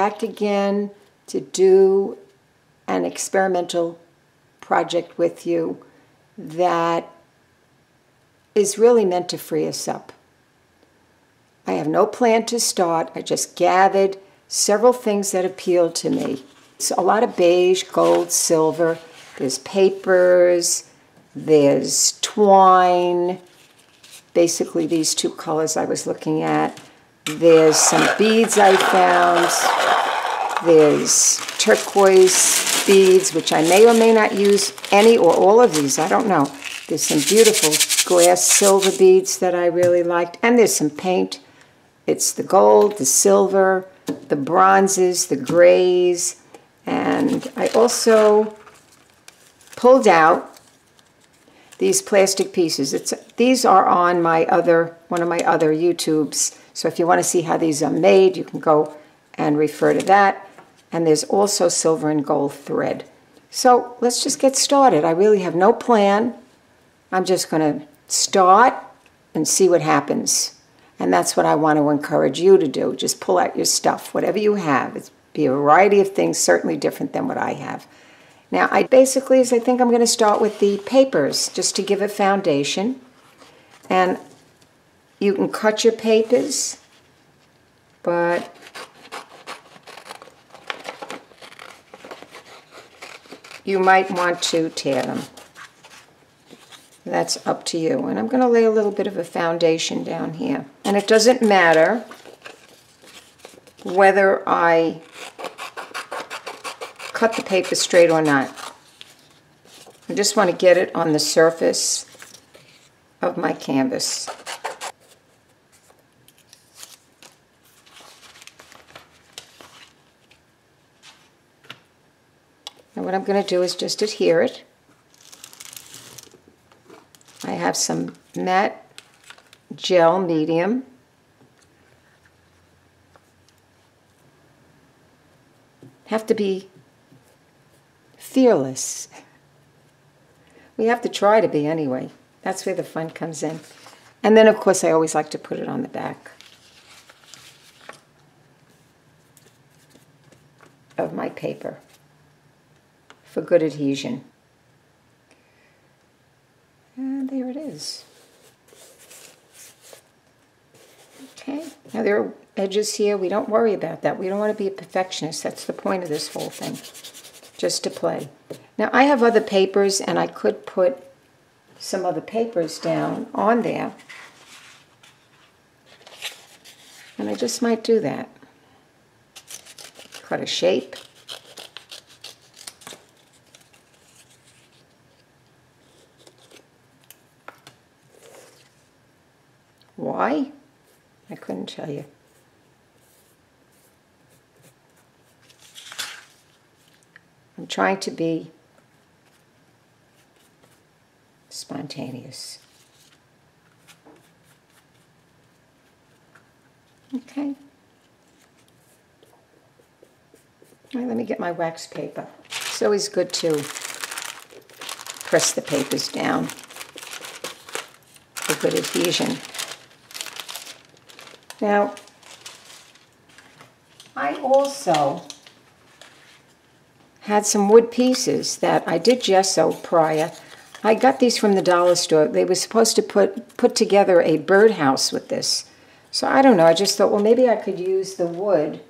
back again to do an experimental project with you that is really meant to free us up. I have no plan to start. I just gathered several things that appealed to me. It's a lot of beige, gold, silver. There's papers, there's twine, basically these two colors I was looking at. There's some beads I found. There's turquoise beads, which I may or may not use any or all of these, I don't know. There's some beautiful glass silver beads that I really liked, and there's some paint. It's the gold, the silver, the bronzes, the grays, and I also pulled out these plastic pieces. These are on my one of my other YouTubes, so if you want to see how these are made, you can go and refer to that. And there's also silver and gold thread. So let's just get started. I really have no plan. I'm just going to start and see what happens. And that's what I want to encourage you to do. Just pull out your stuff, whatever you have. It'll be a variety of things, certainly different than what I have. Now, I think I'm going to start with the papers, just to give a foundation. And you can cut your papers, but you might want to tear them. That's up to you. And I'm going to lay a little bit of a foundation down here. And it doesn't matter whether I cut the paper straight or not. I just want to get it on the surface of my canvas. And what I'm going to do is just adhere it. I have some matte gel medium. Have to be fearless. We have to try to be anyway. That's where the fun comes in. And then, of course, I always like to put it on the back of my paper for good adhesion. And there it is. Okay, now there are edges here. We don't worry about that. We don't want to be a perfectionist. That's the point of this whole thing, just to play. Now, I have other papers, and I could put some other papers down on there. And I just might do that. Cut a shape. Why? I couldn't tell you. I'm trying to be spontaneous. Okay. All right, let me get my wax paper. It's always good to press the papers down for good adhesion. Now, I also had some wood pieces that I did gesso prior. I got these from the dollar store. They were supposed to put together a birdhouse with this. So I don't know, I just thought, well, maybe I could use the wood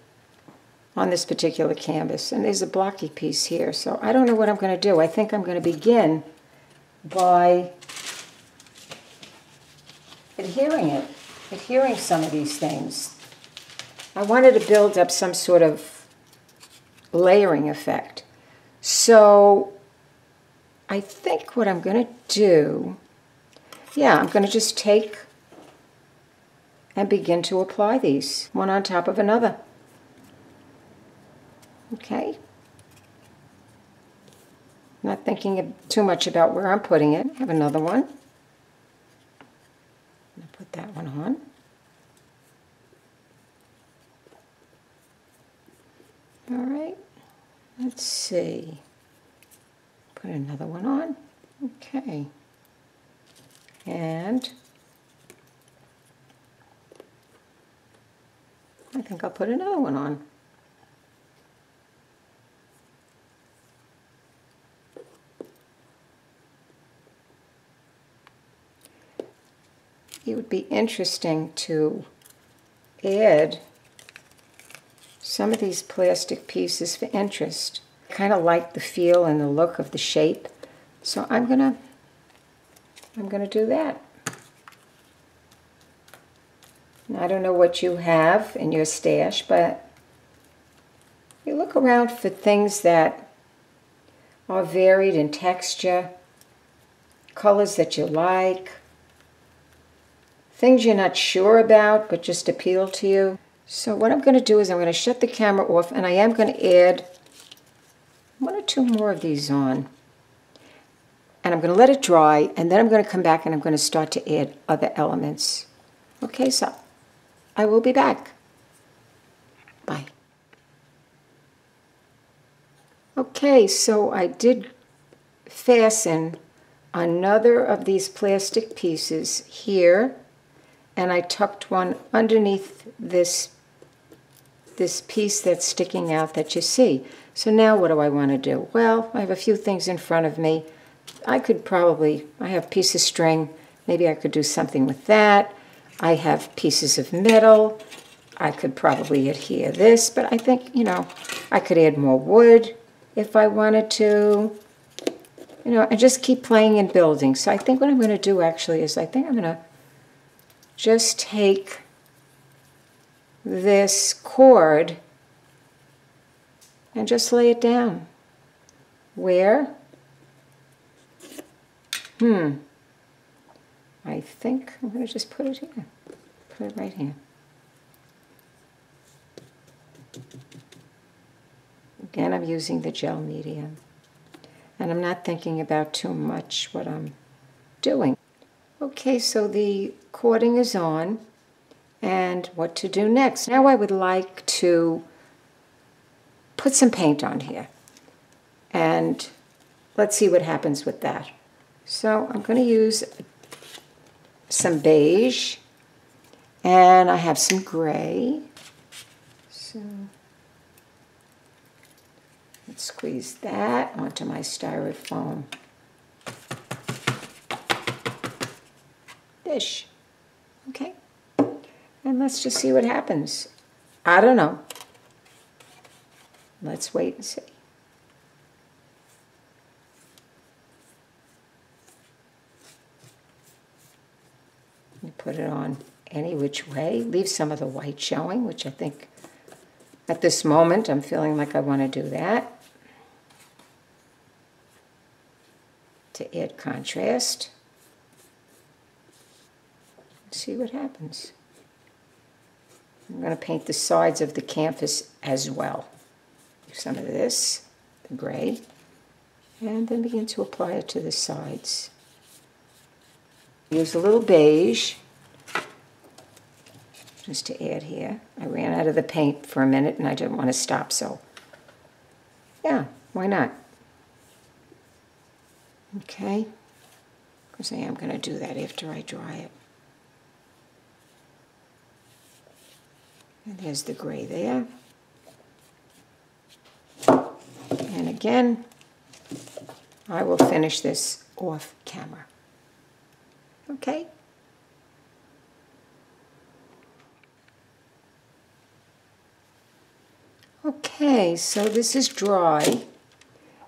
on this particular canvas. And there's a blocky piece here, so I don't know what I'm going to do. I think I'm going to begin by adhering some of these things. I wanted to build up some sort of layering effect. So I think what I'm going to do, I'm going to just take and begin to apply these one on top of another. Okay. Not thinking too much about where I'm putting it. I have another one. I'm going to put that one on. All right. Let's see. Put another one on. Okay. And I think I'll put another one on. it would be interesting to add some of these plastic pieces for interest. I kind of like the feel and the look of the shape, so I'm gonna do that. Now, I don't know what you have in your stash, but you look around for things that are varied in texture, colors that you like, things you're not sure about but just appeal to you. So what I'm going to do is I'm going to shut the camera off, and I am going to add 1 or 2 more of these on. And I'm going to let it dry, and then I'm going to come back and I'm going to start to add other elements. Okay, so I will be back. Bye. Okay, so I did fasten another of these plastic pieces here, and I tucked one underneath this piece that's sticking out that you see. So now what do I want to do? Well, I have a few things in front of me. I have a piece of string. Maybe I could do something with that. I have pieces of metal. I could probably adhere this, but I think, I could add more wood if I wanted to, and just keep playing and building. So I think what I'm going to do actually is I think I'm going to just take this cord and just lay it down. Where? I think I'm going to just put it here. Put it right here. Again, I'm using the gel medium. And I'm not thinking about too much what I'm doing. Okay, so the cording is on. And what to do next? Now I would like to put some paint on here. And let's see what happens with that. So I'm going to use some beige. And I have some gray. So let's squeeze that onto my styrofoam dish. Okay. And let's just see what happens. I don't know. Let's wait and see. You put it on any which way. Leave some of the white showing, which I think at this moment I'm feeling like I want to do that to add contrast. See what happens. I'm going to paint the sides of the canvas as well. Some of this, the gray, and then begin to apply it to the sides. Use a little beige just to add here. I ran out of the paint for a minute and I didn't want to stop, so yeah, why not? Okay, because I am going to do that after I dry it. And there's the gray there. And again, I will finish this off camera. Okay? Okay, so this is dry.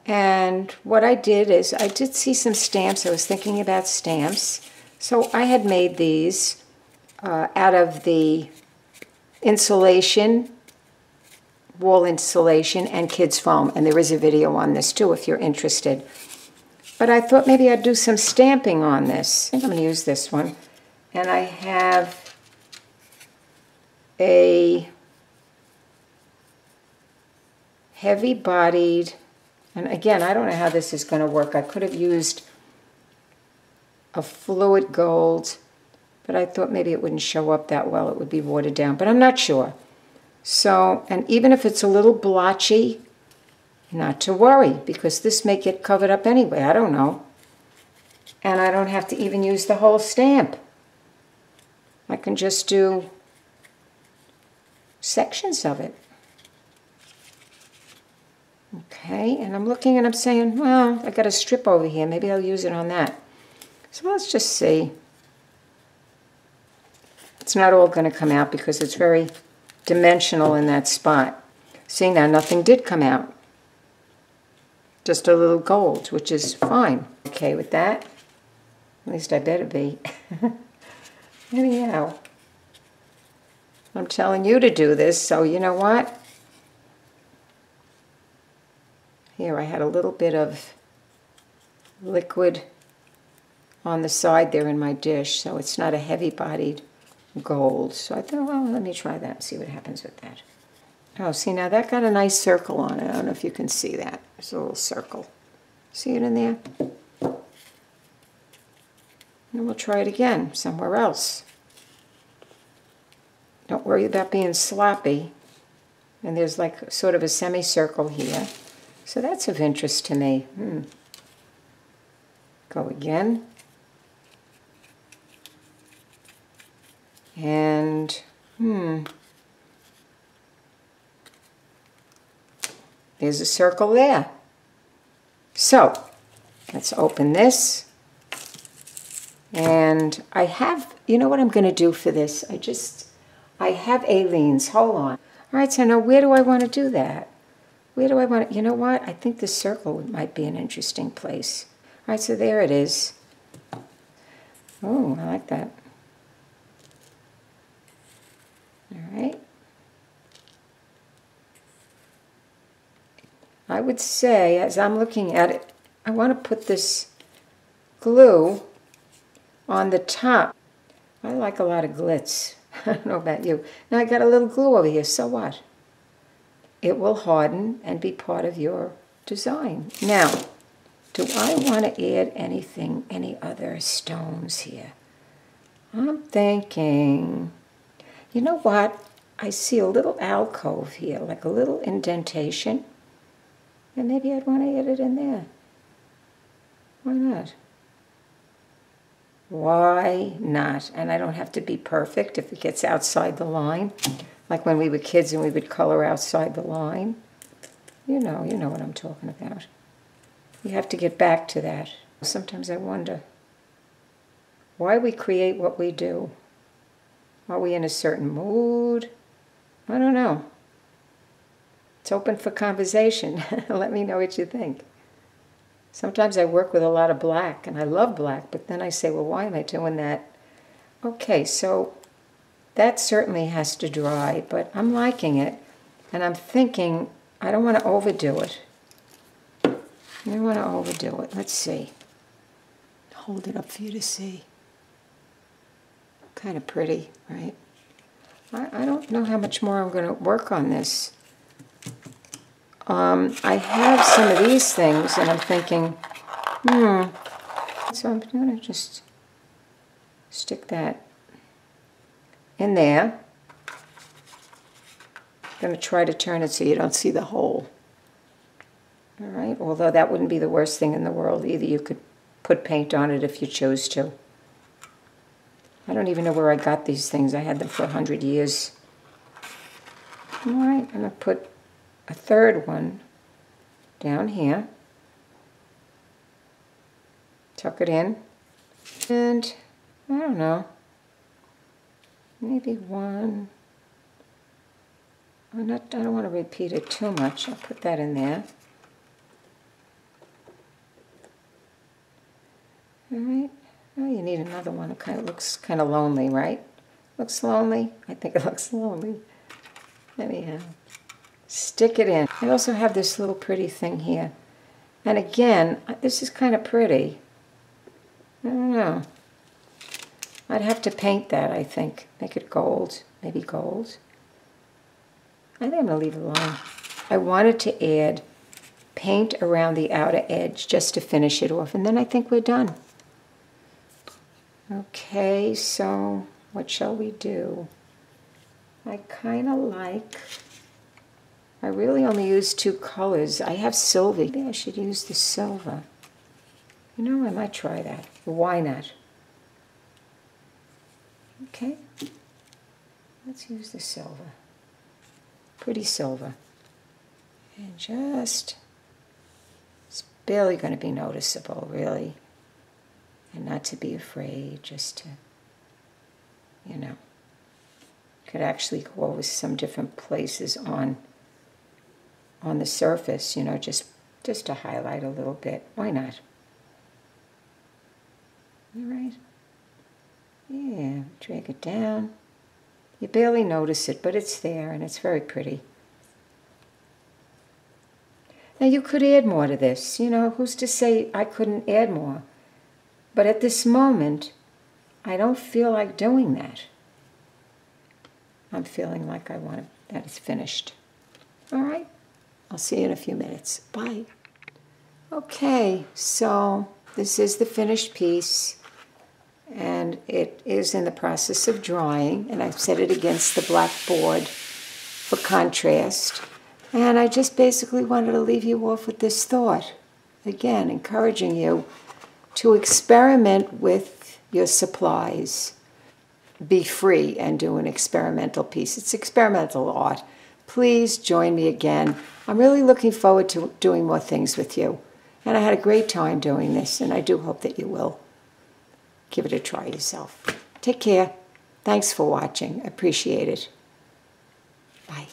And what I did is, I did see some stamps. I was thinking about stamps. So I had made these out of the insulation, wall insulation, and kids foam. And there is a video on this too if you're interested. But I thought maybe I'd do some stamping on this. I think I'm going to use this one. And I have a heavy-bodied, and again, I don't know how this is going to work. I could have used a fluid gold, but I thought maybe it wouldn't show up that well. It would be watered down, but I'm not sure. So, and even if it's a little blotchy, not to worry, because this may get covered up anyway. I don't know. And I don't have to even use the whole stamp. I can just do sections of it. Okay, and I'm looking and I'm saying, well, I got a strip over here. Maybe I'll use it on that. So let's just see. It's not all going to come out because it's very dimensional in that spot. See, now nothing did come out. Just a little gold, which is fine. Okay with that? At least I better be. Anyhow, I'm telling you to do this, so you know what? Here, I had a little bit of liquid on the side there in my dish, so it's not a heavy-bodied gold. So I thought, well, let me try that and see what happens with that. Oh, see, now that got a nice circle on it. I don't know if you can see that. There's a little circle. See it in there? And we'll try it again somewhere else. Don't worry about being sloppy. And there's like sort of a semicircle here. So that's of interest to me. Go again. And, there's a circle there. So, let's open this. And I have, you know what I'm going to do for this? I have aliens. Hold on. All right, so now where do I want to do that? Where do I want to, you know what? I think the circle might be an interesting place. All right, so there it is. Oh, I like that. All right. I would say, as I'm looking at it, I want to put this glue on the top. I like a lot of glitz. I don't know about you. Now I got a little glue over here, so what? It will harden and be part of your design. Now, do I want to add anything, any other stones here? I'm thinking, you know what? I see a little alcove here, like a little indentation. And maybe I'd want to add it in there. Why not? Why not? And I don't have to be perfect if it gets outside the line. Like when we were kids and we would color outside the line. You know what I'm talking about. You have to get back to that. Sometimes I wonder why we create what we do. Are we in a certain mood? I don't know. It's open for conversation. Let me know what you think. Sometimes I work with a lot of black, and I love black, but then I say, well, why am I doing that? Okay, so that certainly has to dry, but I'm liking it, and I'm thinking I don't want to overdo it. I don't want to overdo it. Let's see. Hold it up for you to see. Kind of pretty, right? I don't know how much more I'm going to work on this. I have some of these things, and I'm thinking, so I'm going to just stick that in there. I'm going to try to turn it so you don't see the hole. All right, although that wouldn't be the worst thing in the world either. You could put paint on it if you chose to. I don't even know where I got these things. I had them for 100 years. All right, I'm going to put a third one down here. Tuck it in. And I don't know. Maybe one. I don't want to repeat it too much. I'll put that in there. All right. Oh, you need another one. It kind of looks kind of lonely, right? Looks lonely? I think it looks lonely. Anyhow, stick it in. I also have this little pretty thing here. And again, this is kind of pretty. I don't know. I'd have to paint that, I think. Make it gold. Maybe gold. I think I'm going to leave it alone. I wanted to add paint around the outer edge just to finish it off. And then I think we're done. Okay, so what shall we do? I kind of like, I really only use 2 colors. I have silver. Maybe I should use the silver. You know, I might try that. Why not? Okay, let's use the silver. Pretty silver. And just, it's barely going to be noticeable, really. And not to be afraid, just to, you know. could actually go over some different places on the surface, you know, just to highlight a little bit. Why not? All right. Yeah, drag it down. You barely notice it, but it's there, and it's very pretty. Now, you could add more to this. You know, who's to say I couldn't add more? But at this moment, I don't feel like doing that. I'm feeling like I want that it's finished. All right? I'll see you in a few minutes. Bye. Okay, so this is the finished piece, and it is in the process of drying, and I've set it against the blackboard for contrast. And I just basically wanted to leave you off with this thought. Again, encouraging you to experiment with your supplies. Be free and do an experimental piece. It's experimental art. Please join me again. I'm really looking forward to doing more things with you. And I had a great time doing this, and I do hope that you will give it a try yourself. Take care. Thanks for watching. I appreciate it. Bye.